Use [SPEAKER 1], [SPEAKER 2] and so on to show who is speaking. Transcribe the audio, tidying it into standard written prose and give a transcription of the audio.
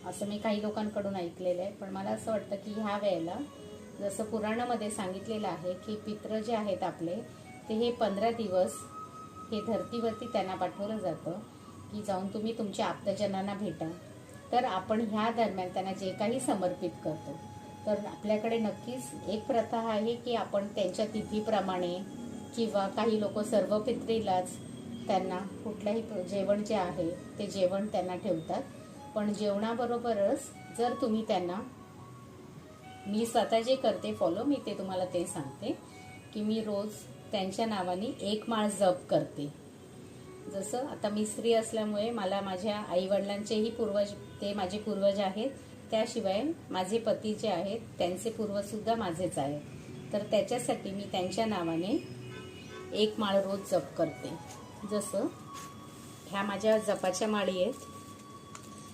[SPEAKER 1] असं मी काही लोकांकडून ऐकलेलं आहे. पण मला असं वाटतं की ह्या वेळेला जसं पुराणामध्ये सांगितलेलं आहे की पित्र जे आहेत आपले ते हे 15 दिवस हे धरतीवरती त्यांना पाठवलं जातं की जाऊन तुम्ही तुमच्या आप्तजनांना भेटा. तर आपण ह्या दरम्यान त्यांना जे काही समर्पित करतो, तर आपल्याकडे नक्कीच एक प्रथा आहे की आपण त्यांच्या तिथीप्रमाणे किंवा काही लोक सर्व पित्रीलाच त्यांना कुठल्याही जेवण जे आहे ते जेवण त्यांना ठेवतात. पण जेवणाबरोबरच जर तुम्ही त्यांना, मी स्वतः जे करते फॉलो, मी ते तुम्हाला ते सांगते की मी रोज त्यांच्या नावाने 1 माळ जप करते. जसं आता मी स्त्री असल्यामुळे मला माझ्या आईवडिलांचेही पूर्वज, ते माझे पूर्वज आहेत, त्याशिवाय माझे पती जे आहेत त्यांचे पूर्वजसुद्धा माझेच आहेत. तर त्याच्यासाठी मी त्यांच्या नावाने 1 माळ रोज जप करते. जसं ह्या माझ्या जपाच्या माळी आहेत,